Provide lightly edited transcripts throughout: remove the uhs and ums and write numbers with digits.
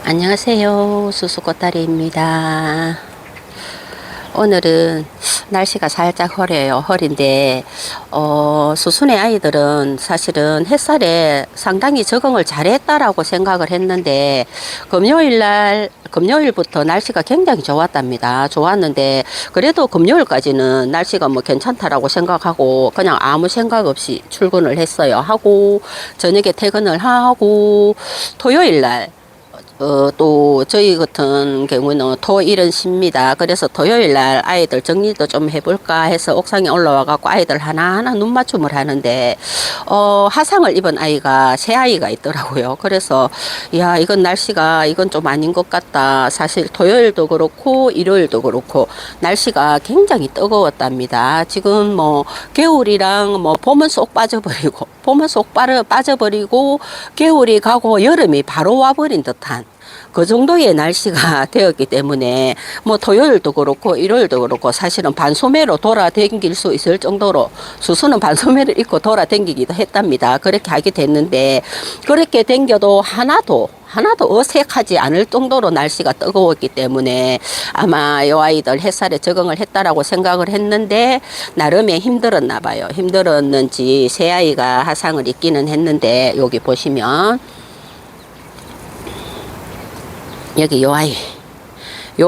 안녕하세요. 수수꽃다리입니다. 오늘은 날씨가 살짝 흐려요. 흐린데 수순의 아이들은 사실은 햇살에 상당히 적응을 잘했다라고 생각을 했는데 금요일부터 날씨가 굉장히 좋았답니다. 좋았는데 그래도 금요일까지는 날씨가 뭐 괜찮다라고 생각하고 그냥 아무 생각 없이 출근을 했어요. 하고 저녁에 퇴근을 하고 토요일날 또 저희 같은 경우는 토일은 쉽니다. 그래서 토요일 날 아이들 정리도 좀 해볼까 해서 옥상에 올라와 갖고 아이들 하나하나 눈 맞춤을 하는데 화상을 입은 아이가 새 아이가 있더라고요. 그래서 야, 이건 날씨가 이건 좀 아닌 것 같다. 사실 토요일도 그렇고 일요일도 그렇고 날씨가 굉장히 뜨거웠답니다. 지금 뭐 겨울이랑 뭐 봄은 쏙 빠져버리고 겨울이 가고 여름이 바로 와버린 듯한 그 정도의 날씨가 되었기 때문에 뭐 토요일도 그렇고 일요일도 그렇고 사실은 반소매로 돌아다닐 수 있을 정도로 수수는 반소매를 입고 돌아다니기도 했답니다. 그렇게 하게 됐는데 그렇게 댕겨도 하나도 어색하지 않을 정도로 날씨가 뜨거웠기 때문에 아마 이 아이들 햇살에 적응을 했다라고 생각을 했는데 나름의 힘들었나 봐요. 힘들었는지 새 아이가 화상을 입기는 했는데 여기 보시면 여기 요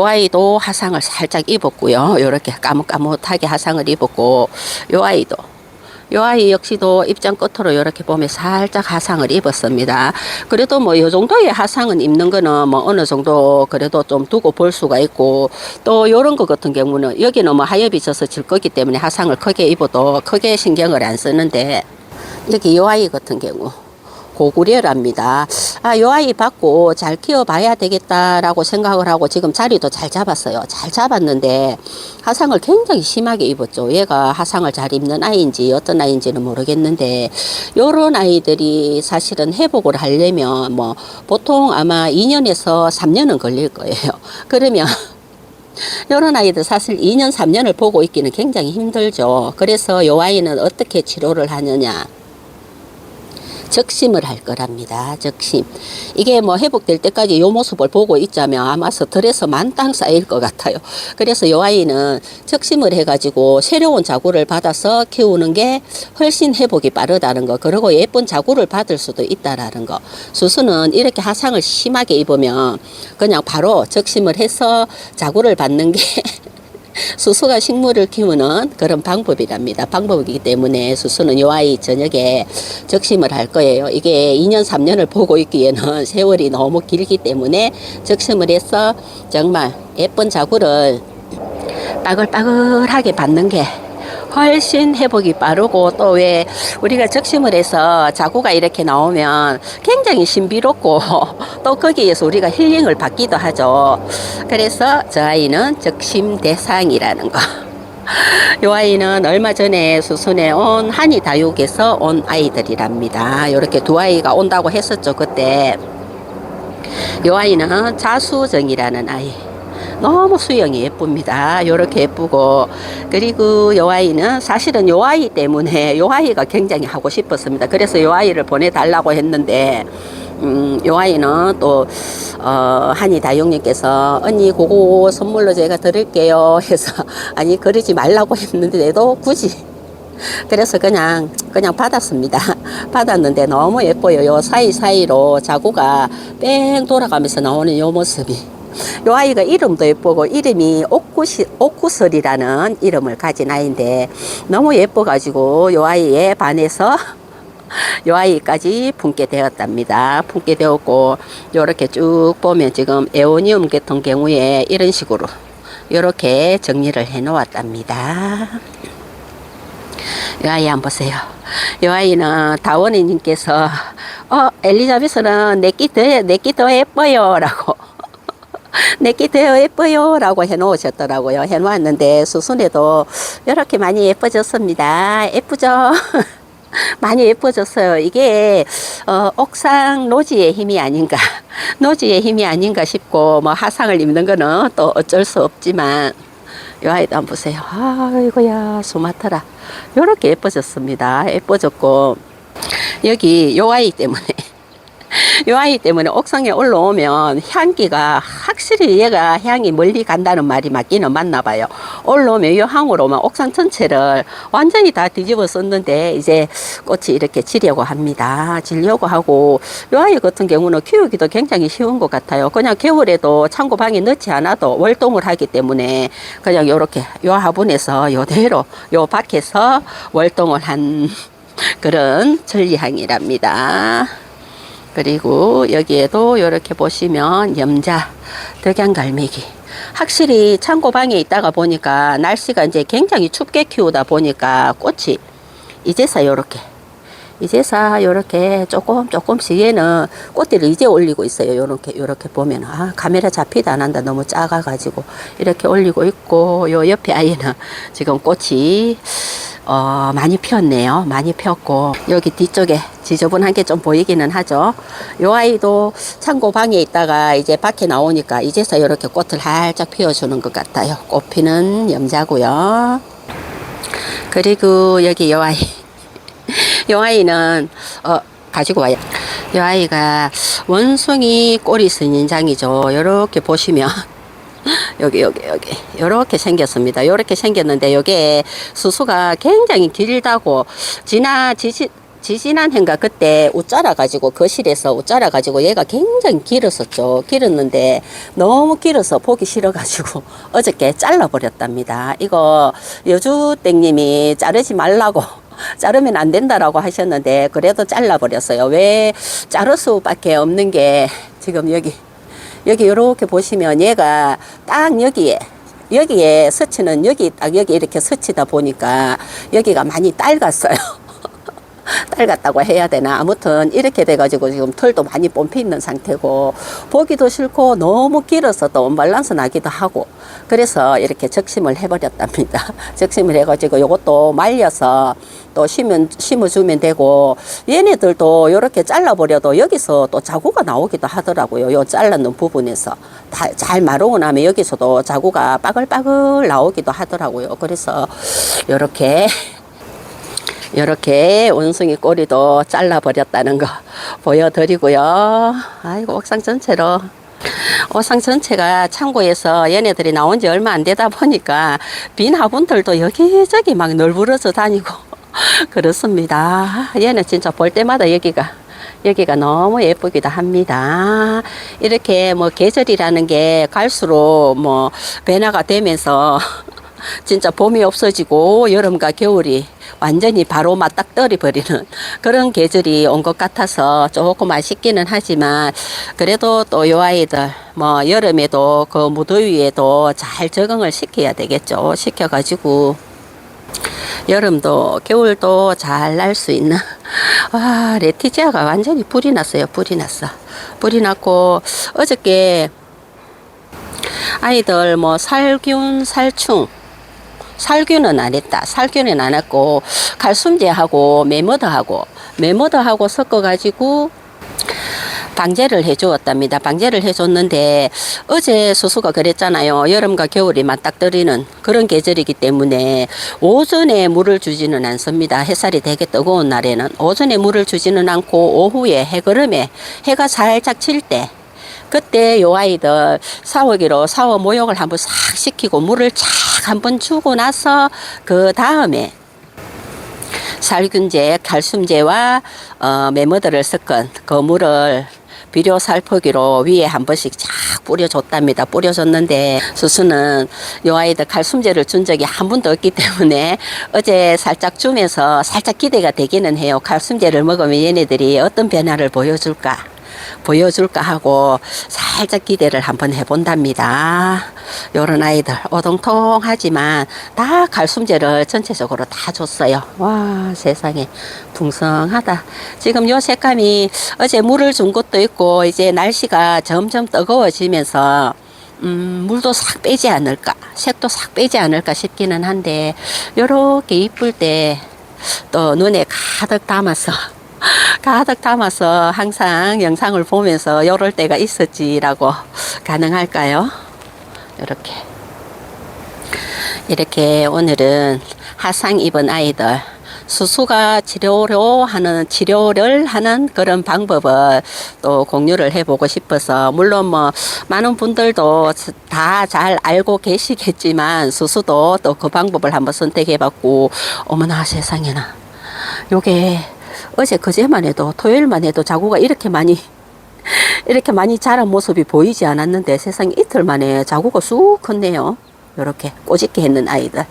아이도 화상을 살짝 입었고요. 이렇게 까뭇까뭇하게 화상을 입었고 요 아이 역시도 입장 끝으로 이렇게 보면 살짝 화상을 입었습니다. 그래도 뭐 이 정도의 화상은 입는 거는 뭐 어느 정도 그래도 좀 두고 볼 수가 있고 또 요런 거 같은 경우는 여기는 뭐 하엽이 져서 질 거기 때문에 화상을 크게 입어도 크게 신경을 안 쓰는데 여기 요 아이 같은 경우 고구려랍니다. 요 아이 받고 잘 키워봐야 되겠다라고 생각을 하고 지금 자리도 잘 잡았어요. 잘 잡았는데 화상을 굉장히 심하게 입었죠. 얘가 화상을 잘 입는 아이인지 어떤 아이인지는 모르겠는데 요런 아이들이 사실은 회복을 하려면 뭐 보통 아마 2년에서 3년은 걸릴 거예요. 그러면 이런 아이들 사실 2년, 3년을 보고 있기는 굉장히 힘들죠. 그래서 요 아이는 어떻게 치료를 하느냐. 적심을 할 거랍니다. 적심. 이게 뭐 회복될 때까지 요 모습을 보고 있자면 아마 스트레스 만땅 쌓일 것 같아요. 그래서 이 아이는 적심을 해가지고 새로운 자구를 받아서 키우는 게 훨씬 회복이 빠르다는 거. 그리고 예쁜 자구를 받을 수도 있다라는 거. 수수는 이렇게 화상을 심하게 입으면 그냥 바로 적심을 해서 자구를 받는 게 수수가 식물을 키우는 그런 방법이랍니다. 방법이기 때문에 수수는 요 아이 저녁에 적심을 할 거예요. 이게 2년, 3년을 보고 있기에는 세월이 너무 길기 때문에 적심을 해서 정말 예쁜 자구를 빠글빠글하게 받는 게 훨씬 회복이 빠르고 또 왜 우리가 적심을 해서 자구가 이렇게 나오면 굉장히 신비롭고 또 거기에서 우리가 힐링을 받기도 하죠. 그래서 저 아이는 적심 대상이라는 거. 요 아이는 얼마 전에 수순에 온 한이 다육에서 온 아이들이랍니다. 이렇게 두 아이가 온다고 했었죠. 그때 요 아이는 자수정이라는 아이. 너무 수영이 예쁩니다. 요렇게 예쁘고 그리고 요 아이는 사실은 요 아이 때문에 요 아이가 굉장히 하고 싶었습니다. 그래서 요 아이를 보내달라고 했는데 요 아이는 또 한이 다육님께서 언니 그거 선물로 제가 드릴게요 해서 아니 그러지 말라고 했는데도 굳이 그래서 그냥 받았습니다. 받았는데 너무 예뻐요. 요 사이사이로 자구가 뺑 돌아가면서 나오는 요 모습이 요 아이가 이름도 예쁘고 이름이 옥구설이라는 이름을 가진 아이인데 너무 예뻐가지고 요 아이에 반해서 요 아이까지 품게 되었답니다. 품게 되었고 요렇게 쭉 보면 지금 에오니움 같은 경우에 이런 식으로 요렇게 정리를 해 놓았답니다. 요 아이 한번 보세요. 요 아이는 다원이님께서 엘리자베스는 내끼 더 예뻐요 라고 내끼 더 예뻐요 라고 해놓으셨더라고요. 해놓았는데 수순에도 이렇게 많이 예뻐졌습니다. 예쁘죠? 많이 예뻐졌어요. 이게 옥상 노지의 힘이 아닌가 노지의 힘이 아닌가 싶고 뭐 화상을 입는 거는 또 어쩔 수 없지만 요 아이도 한번 보세요. 아이고야 수마트라 이렇게 예뻐졌습니다. 예뻐졌고 여기 요 아이 때문에 이 아이 때문에 옥상에 올라오면 향기가 확실히 얘가 향이 멀리 간다는 말이 맞기는 맞나 봐요. 올라오면 이 향으로만 옥상 전체를 완전히 다 뒤집어 썼는데 이제 꽃이 이렇게 지려고 합니다. 지려고 하고 이 아이 같은 경우는 키우기도 굉장히 쉬운 것 같아요. 그냥 겨울에도 창고 방에 넣지 않아도 월동을 하기 때문에 그냥 요렇게 요 화분에서 요대로 요 밖에서 월동을 한 그런 천리향이랍니다. 그리고 여기에도 이렇게 보시면 염자, 덕양갈매기. 확실히 창고방에 있다가 보니까 날씨가 이제 굉장히 춥게 키우다 보니까 꽃이 이제서 요렇게 조금씩 얘는 꽃들을 이제 올리고 있어요. 요렇게 보면 카메라 잡히도 안 한다. 너무 작아가지고 이렇게 올리고 있고 요 옆에 아이는 지금 꽃이 많이 피었네요. 많이 피었고 여기 뒤쪽에 지저분한 게 좀 보이기는 하죠. 요 아이도 창고 방에 있다가 이제 밖에 나오니까 이제서 이렇게 꽃을 활짝 피워주는 것 같아요. 꽃 피는 염자고요. 그리고 여기 요 아이 요 아이는 가지고 와요. 요 아이가 원숭이 꼬리 선인장이죠. 요렇게 보시면 여기 요렇게 생겼습니다. 요렇게 생겼는데 요게 수수가 굉장히 길다고 지지난 해인가 그때 웃자라 가지고 거실에서 웃자라 가지고 얘가 굉장히 길었었죠. 길었는데 너무 길어서 보기 싫어 가지고 어저께 잘라 버렸답니다. 이거 여주땡님이 자르지 말라고 자르면 안 된다라고 하셨는데 그래도 잘라 버렸어요. 왜 자를 수밖에 없는 게 지금 여기 이렇게 보시면 얘가 딱 여기에 서치는 여기 이렇게 서치다 보니까 여기가 많이 딸갔어요. 딸갔다고 해야 되나. 아무튼 이렇게 돼가지고 지금 털도 많이 뽑혀 있는 상태고 보기도 싫고 너무 길어서 또 언밸런스 나기도 하고 그래서 이렇게 적심을 해버렸답니다. 적심을 해가지고 요것도 말려서 또 심어주면 되고 얘네들도 이렇게 잘라버려도 여기서 또 자구가 나오기도 하더라고요. 요 잘라놓은 부분에서 잘 마르고 나면 여기서도 자구가 빠글빠글 나오기도 하더라고요. 그래서 이렇게 원숭이 꼬리도 잘라버렸다는 거 보여드리고요. 아이고 옥상 전체가 창고에서 얘네들이 나온 지 얼마 안 되다 보니까 빈 화분들도 여기저기 막 널브러져 다니고 그렇습니다. 얘는 진짜 볼 때마다 여기가 너무 예쁘기도 합니다. 이렇게 뭐 계절이라는 게 갈수록 뭐 변화가 되면서 진짜 봄이 없어지고 여름과 겨울이 완전히 바로 맞닥뜨려 버리는 그런 계절이 온 것 같아서 조금 아쉽기는 하지만 그래도 또 요 아이들 뭐 여름에도 그 무더위에도 잘 적응을 시켜야 되겠죠. 시켜가지고 여름도 겨울도 잘 날 수 있는 레티지아가 완전히 불이 났어요. 불이 났고 어저께 아이들 뭐 살균 살균은 안 했다. 살균은 안 했고 칼슘제하고 메모드하고 섞어가지고 방제를 해주었답니다. 방제를 해줬는데 어제 수수가 그랬잖아요. 여름과 겨울이 맞닥뜨리는 그런 계절이기 때문에 오전에 물을 주지는 않습니다. 햇살이 되게 뜨거운 날에는 오전에 물을 주지는 않고 오후에 해거름에 해가 살짝 칠 때 그때 요 아이들 샤워기로 샤워 모욕을 한번 싹 시키고 물을 착 한번 주고 나서 그 다음에 살균제, 칼슘제와 메모드를 섞은 그 물을 비료 살포기로 위에 한 번씩 쫙 뿌려줬답니다. 뿌려줬는데 수수는 요 아이들 칼슘제를 준 적이 한 번도 없기 때문에 어제 살짝 주면서 살짝 기대가 되기는 해요. 칼슘제를 먹으면 얘네들이 어떤 변화를 보여줄까 하고 살짝 기대를 한번 해본답니다. 요런 아이들 오동통하지만 다 칼슘제를 전체적으로 다 줬어요. 와 세상에 풍성하다. 지금 요 색감이 어제 물을 준 것도 있고 이제 날씨가 점점 뜨거워지면서 물도 싹 빼지 않을까 색도 싹 빼지 않을까 싶기는 한데 요렇게 이쁠 때 또 눈에 가득 담아서 항상 영상을 보면서 이럴 때가 있었지라고 가능할까요? 이렇게 오늘은 화상 입은 아이들 수수가 치료를 하는 그런 방법을 또 공유를 해보고 싶어서, 물론 뭐 많은 분들도 다 잘 알고 계시겠지만 수수도 또 그 방법을 한번 선택해봤고, 어머나 세상에나, 요게 어제 그제만 해도, 토요일만 해도 자구가 이렇게 많이 자란 모습이 보이지 않았는데, 세상에 이틀 만에 자구가 쑥 컸네요. 요렇게 꼬집게 했는 아이들.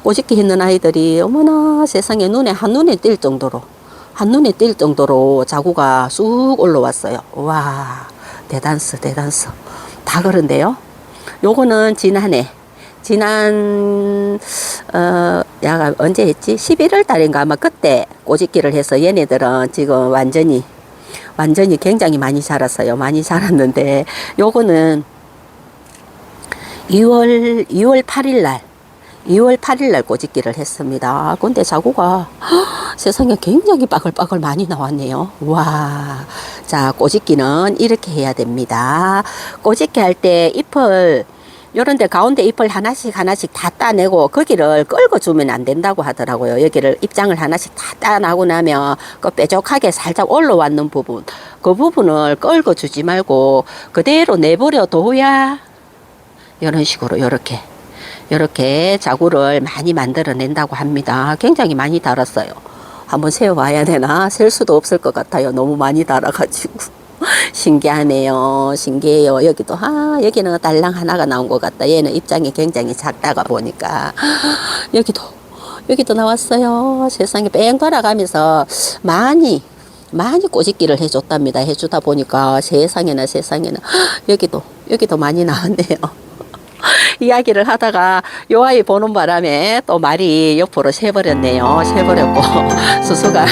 꼬집게 했는 아이들이 어머나 세상에 한눈에 띌 정도로 자구가 쑥 올라왔어요. 와, 대단스. 다 그런데요. 요거는 야가 언제 했지? 11월 달인가 아마 그때 꼬집기를 해서 얘네들은 지금 완전히 굉장히 많이 자랐어요. 많이 자랐는데, 요거는 2월 8일 날 꼬집기를 했습니다. 근데 자구가 세상에 굉장히 빠글빠글 많이 나왔네요. 와. 자, 꼬집기는 이렇게 해야 됩니다. 꼬집기 할 때 잎을, 요런데 가운데 잎을 하나씩 다 따내고 거기를 끌고 주면 안 된다고 하더라고요. 여기를 입장을 하나씩 다 따나고 나면 그 뾰족하게 살짝 올라왔는 부분, 그 부분을 끌고 주지 말고 그대로 내버려 둬야 이런 식으로 요렇게 자구를 많이 만들어낸다고 합니다. 굉장히 많이 달았어요. 한번 세어봐야 되나? 셀 수도 없을 것 같아요. 너무 많이 달아가지고. 신기하네요. 신기해요. 여기는 딸랑 하나가 나온 것 같다. 얘는 입장이 굉장히 작다가 보니까. 여기도 나왔어요. 세상에 뺑 돌아가면서 많이 꼬집기를 해줬답니다. 해주다 보니까 세상에나 여기도 많이 나왔네요. 이야기를 하다가 요 아이 보는 바람에 또 말이 옆으로 새버렸네요. 새버렸고, 수수가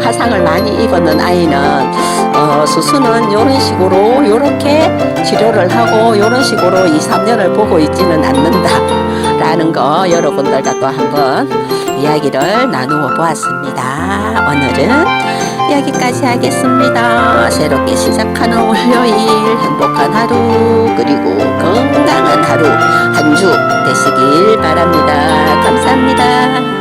화상을 많이 입었는 아이는, 수수는 요런 식으로 요렇게 치료를 하고 요런 식으로 2, 3년을 보고 있지는 않는다 라는 거 여러분들과 또 한번 이야기를 나누어 보았습니다. 오늘은 여기까지 하겠습니다. 새롭게 시작하는 월요일 행복한 하루, 그리고 건강한 하루 한 주 되시길 바랍니다. 감사합니다.